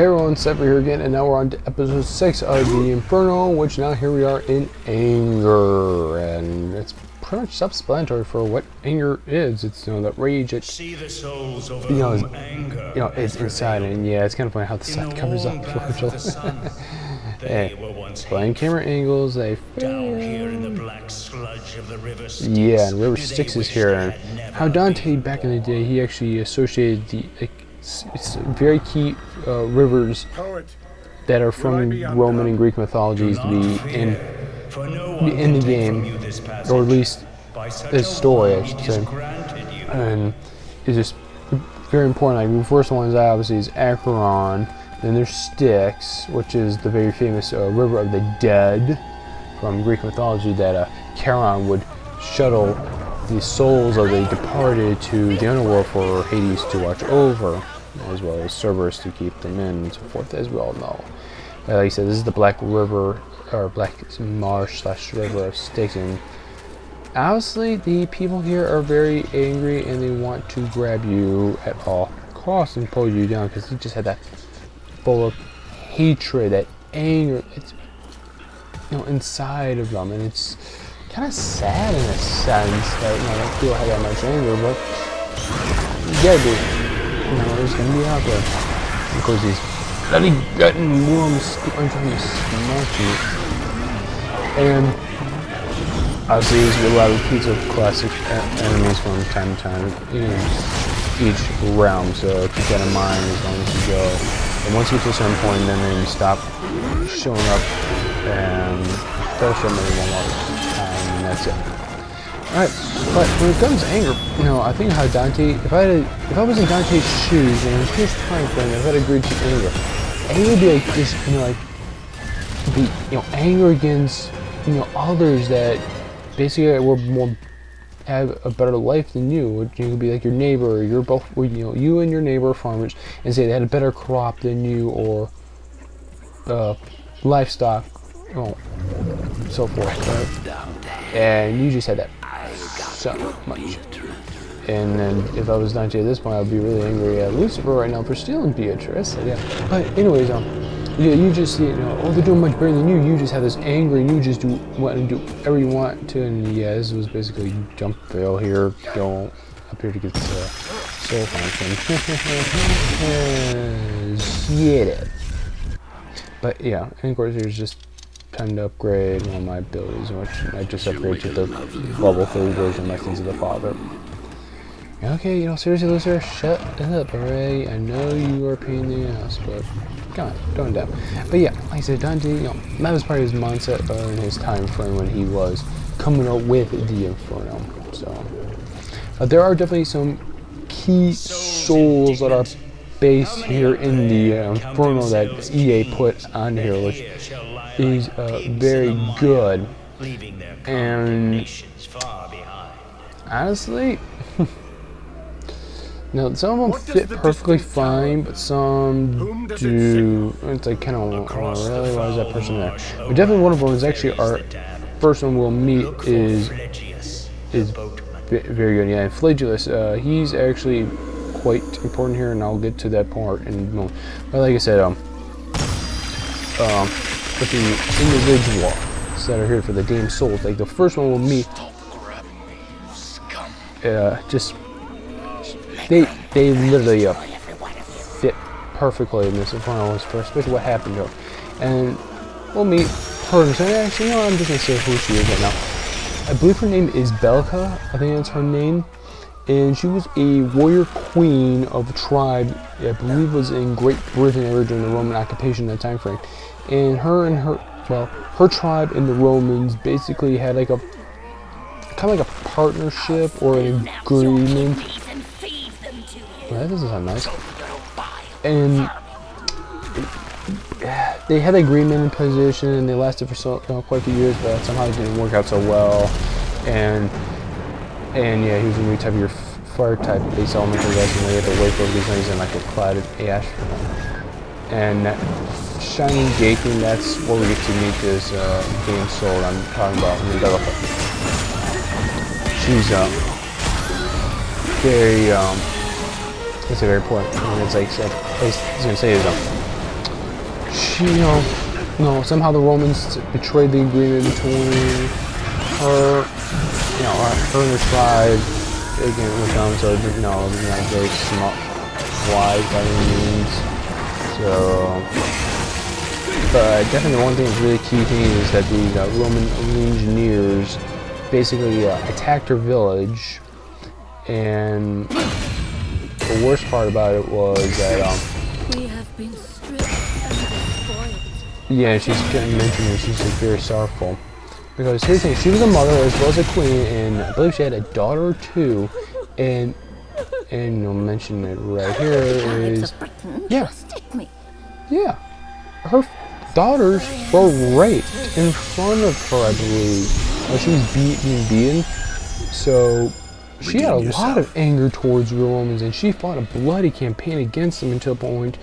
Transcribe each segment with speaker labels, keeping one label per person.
Speaker 1: Hey everyone, Sepper here again, and now we're on to episode 6 of the Inferno, which now here we are in anger, and it's pretty much self-explanatory for what anger is. It's, you know, that rage, it,
Speaker 2: see the souls of
Speaker 1: anger, it's inside, and yeah, it's kind of funny how the sun covers up Virgil. Blind camera angles, they
Speaker 2: down here in the black sludge of the river Styx.
Speaker 1: Yeah, and River Styx is here, and how Dante back in the day, he actually associated the it's very key rivers that are from Roman and Greek mythologies to be in the game, or at least this story, I should say. And it's just very important. Like the first one is obviously is Acheron. Then there's Styx, which is the very famous river of the dead from Greek mythology that Charon would shuttle the souls of the departed to the underworld for Hades to watch over, as well as Cerberus to keep them in, and so forth, as we all know. Like I said, this is the Black River, or Black Marsh / River of Styx, and obviously the people here are very angry and they want to grab you at all costs and pull you down, because they just had that full of hatred, that anger, it's, you know, inside of them, and it's kind of sad in a sense that, you know, people have that much anger, but you gotta be, you know, it's gonna be out there. Of course, these bloody gut and worms are trying to smash you. And obviously, there's a lot of repeats of classic enemies from time to time in each realm, so keep that in mind as long as you go. And once you get to a certain point, then they stop showing up, and they'll show maybe one more time, and that's it. Alright, but when it comes to anger, you know, I think how Dante, if I was in Dante's shoes and his time frame, if I'd agreed to anger would be like this, you know, like be, you know, anger against, you know, others that basically were more have a better life than you. You could be like your neighbor, or you're both, you know, you and your neighbor are farmers, and say they had a better crop than you, or livestock, you know, so forth, right? And you just had that so much. And then if I was Dante at this point, I'd be really angry at Lucifer right now for stealing Beatrice. So, yeah. But anyways, yeah, you just, you know, oh, they're doing much better than you. You just have this anger, and you just want to do whatever you want to. And yeah, this was basically jump fail here, go up here to get the soul function. Get it. But yeah, and of course there's just time to upgrade all my abilities, which I just upgrade to the level 3 version of my Sins of the Father. Okay, you know, seriously, Lucifer, shut up already. I know you are a pain in the ass, but come on, tone down. But yeah, like I said, Dante, you know, that was part of his mindset in his time frame when he was coming up with the Inferno. So, there are definitely some key souls that are based here in the Inferno that EA put on here, which is very good. And honestly, now, some of them fit perfectly fine, but some do. It's like kind of, oh, really? Why is that person there? But definitely one of them is actually our first one we'll meet is very good. Yeah, and Flagellus, he's actually quite important here, and I'll get to that part in a moment. But like I said, with the individuals that are here for the damn souls, like the first one we'll meet, just. They literally fit perfectly in this Inferno, especially what happened to her. And we'll meet her, and say, actually, you know what, I'm just going to say who she is right now. I believe her name is Belka, I think that's her name. And she was a warrior queen of a tribe, I believe was in Great Britain during the Roman occupation in that time frame. And her tribe and the Romans basically had like a, kind of like a partnership or an agreement. Well, that doesn't sound nice. And they had an agreement in position, and they lasted for quite a few years, but somehow it didn't work out so well. And yeah, he was a new type of your fire type base elemental guys, and they had to wait for these things in like a cloud of ash. And that shining gate thing, that's where we get to meet this game soul I'm talking about, Belka. She's very it's a very important. I mean, it's like I was gonna say is she, somehow the Romans betrayed the agreement between her, her and her tribe. Again, which so not very smart, wise by any means. So, but definitely the one thing that's really key thing is that the Roman legionnaires basically attacked her village, and the worst part about it was that
Speaker 3: we have been stripped and destroyed.
Speaker 1: Yeah, she's getting mentioned and she's like very sorrowful. Because here's the thing, she was a mother as well as a queen, and I believe she had a daughter or two, and you'll mention it right here is yeah, her daughters were raped in front of her, I believe. She was being. So she had a lot of anger towards the Romans, and she fought a bloody campaign against them until a point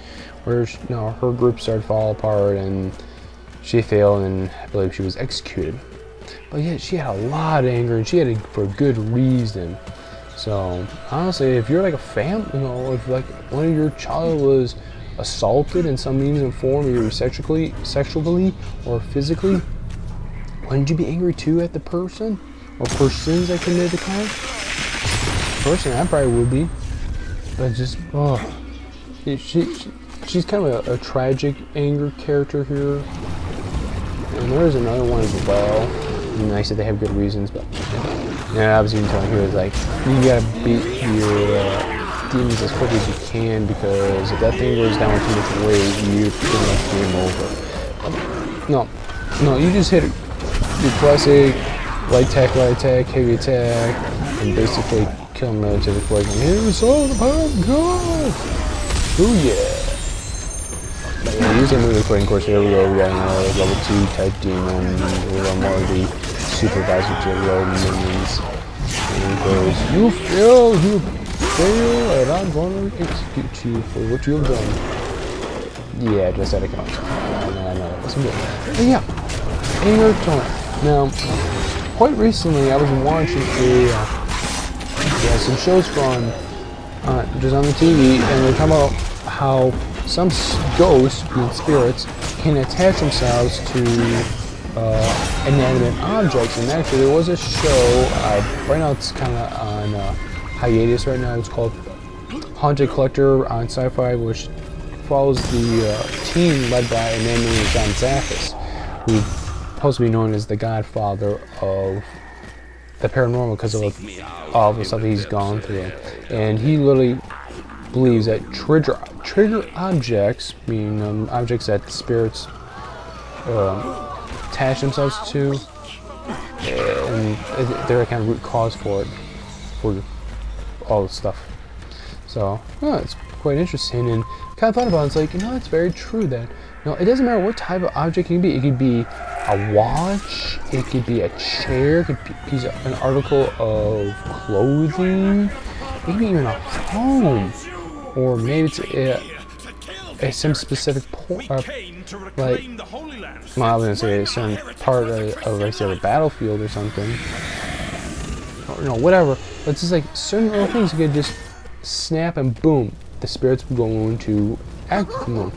Speaker 1: where her group started to fall apart, and she failed, and I believe she was executed. But yeah, she had a lot of anger, and she had it for good reason. So honestly, if you're like a family, if like one of your child was assaulted in some means and form, either sexually or physically, wouldn't you be angry too at the person or persons that committed the crime? Personally, I probably would be. But just she's kind of a tragic anger character here. And there is another one as well. Nice that they have good reasons, but I was even telling her, like, you gotta beat your demons as quick as you can, because if that thing goes down with too much weight, you're pretty much game over. No, you just hit your classic light attack, heavy attack, and basically kill them relatively quick. And here's all the power of God! Ooh yeah! But yeah, use them really quick. Of course, here we go. We got another level 2 type demon. We got more of the supervisor general minions. And he goes, you fail, and I'm going to execute you for what you've done. Yeah, just out of context. No, that wasn't good. But yeah, anger tone. Now, quite recently, I was watching some shows from just on the TV, and they're talking about how some ghosts, being spirits, can attach themselves to inanimate objects. And actually, there was a show, right now it's kind of on hiatus right now, it's called Haunted Collector on Sci-Fi, which follows the team led by a man named John Zaffis, who's supposed to be known as the godfather of the paranormal because of all the stuff that he's gone through. And he literally believes that trigger objects, meaning objects that spirits attach themselves to, and they're a kind of root cause for it, for all the stuff. So, it's quite interesting, and kind of thought about it. It's like, it's very true that, it doesn't matter what type of object it can be. It could be a watch, it could be a chair, it could be an article of clothing, it could be even a home, or maybe it's some specific point, like, I was gonna say some part of like say, a battlefield or something, or whatever. But it's just like certain little things you could just snap and boom, the spirits go into act on them.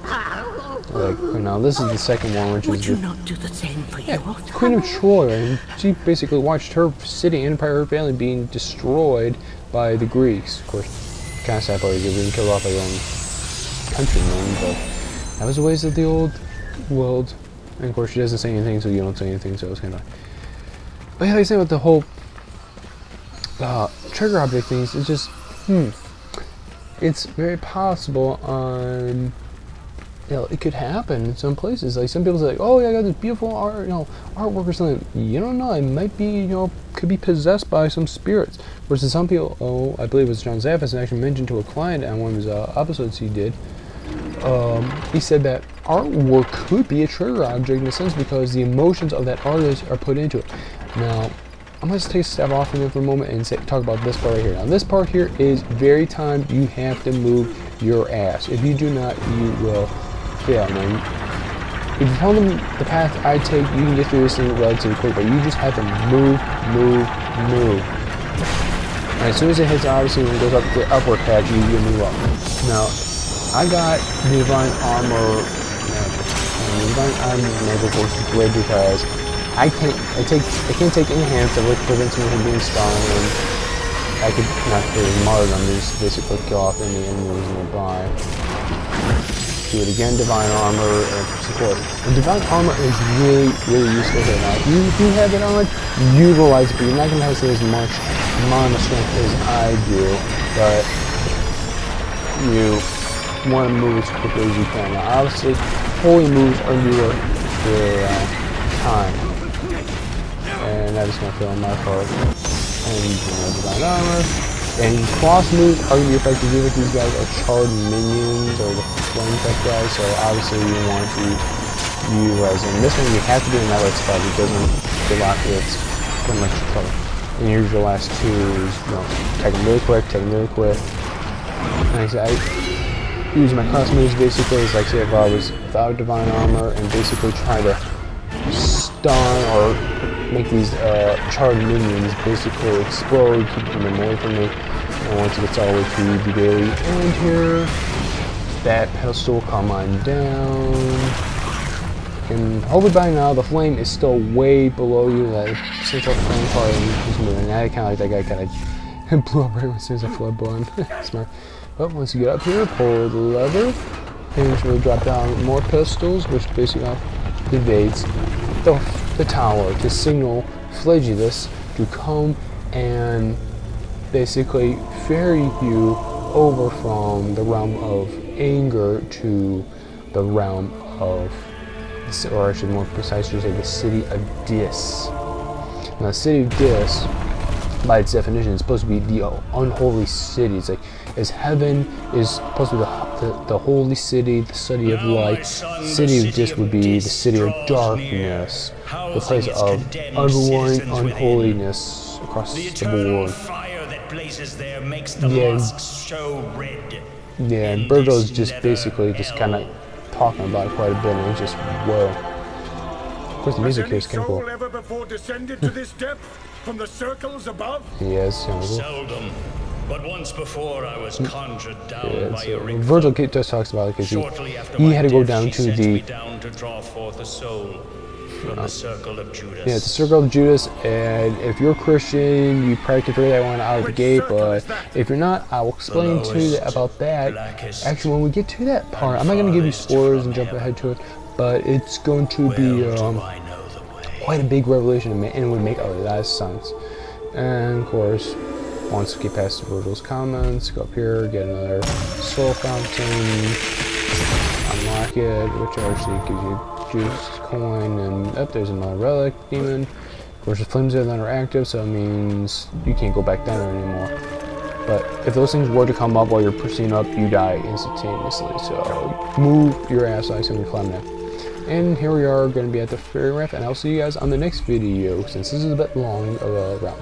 Speaker 1: Like, now this is the second one, which is the Queen of Troy, and she basically watched her city, empire, her family being destroyed by the Greeks. Of course, kind of sad part is they being killed off by their own countrymen, but that was the ways of the old world. And of course, she doesn't say anything, so you don't say anything, so it's kind of. But yeah, like I said, with the whole trigger object things, it's just, it's very possible on. It could happen in some places. Like some people say, like, oh yeah, I got this beautiful art, artwork or something. You don't know. It might be, could be possessed by some spirits. Versus some people, I believe it was John Zaffis, and actually mentioned to a client on one of his episodes he did. He said that artwork could be a trigger object in a sense because the emotions of that artist are put into it. Now, I'm going to take a step off from it for a moment and talk about this part right here. Now, this part here is very time you have to move your ass. If you do not, you will fail. Now, if you follow the path I take, you can get through this thing relatively quick, but you just have to move. And as soon as it hits, obviously, when it goes up the upward path, you move up. Now, I got the divine armor And the divine armor enable force is great because I can't take any hits that would prevent me from being stunned, and I could not create martyrdom, just basically kill off any enemies nearby. Do it again, divine armor and support. And divine armor is really useful right now. If you do have it on, utilize it, but you're not gonna have to as much amount of strength as I do, but you want to move as quickly as you can. Now obviously, holy moves are your time. And that is going to fill in my part. And divine armor. And cross moves are going to be effective even if these guys are charred minions or the flame type guys, so obviously you want to utilize them. This one you have to do in that right spot, it doesn't block it, it's pretty much trouble. And here's your last two is, you know, take them really quick, And I use my cross moves basically as like say if I was without divine armor and basically try to stun or make these charred minions basically explode, keeping them away from me. And once it gets all the way to the very end here, that pedestal will come on down. And hopefully by now the flame is still way below you, that central flame part is moving. And I kind of like that guy kind of blew up right as soon as I fled below him. Smart. But once you get up here, pull the lever, and it's going to drop down more pistols, which basically evades the tower to signal Flagellus to come and basically ferry you over from the realm of anger to the realm of, or I should more precisely say, the city of Dis. Now, the city of Dis, by its definition, is supposed to be the unholy city. It's like, as heaven is supposed to be the holy city, the city of light, city of Dis would be the city of darkness, the place of unwilling unholiness across the board. Yeah, and Virgil's just basically just kind of talking about it quite a bit, and it's just, whoa. Of course, the music here is kind of cool.
Speaker 4: Ever before descended to this depth from the circles above?
Speaker 1: Yes,
Speaker 2: seldom. But once before I was conjured down by a ring.
Speaker 1: Virgil just talks about it because he had to go down to the
Speaker 2: to draw forth a soul from the circle of Judas.
Speaker 1: Yeah, the circle of Judas, and if you're Christian, you probably can figure that one out of the gate, but if you're not, I will explain to you about that. Actually, when we get to that part, I'm not going to give you spoilers and jump ahead to it, but it's going to be quite a big revelation, and it would make a lot of sense. And of course, once we get past Virgil's comments, go up here, get another soul fountain, unlock it, which actually gives you juice, coin, and there's another relic demon. Of course, the flames are that are active, so it means you can't go back down there anymore. But if those things were to come up while you're proceeding up, you die instantaneously. So move your ass like and climb down. And here we are going to be at the ferry raft, and I'll see you guys on the next video, since this is a bit long of a route.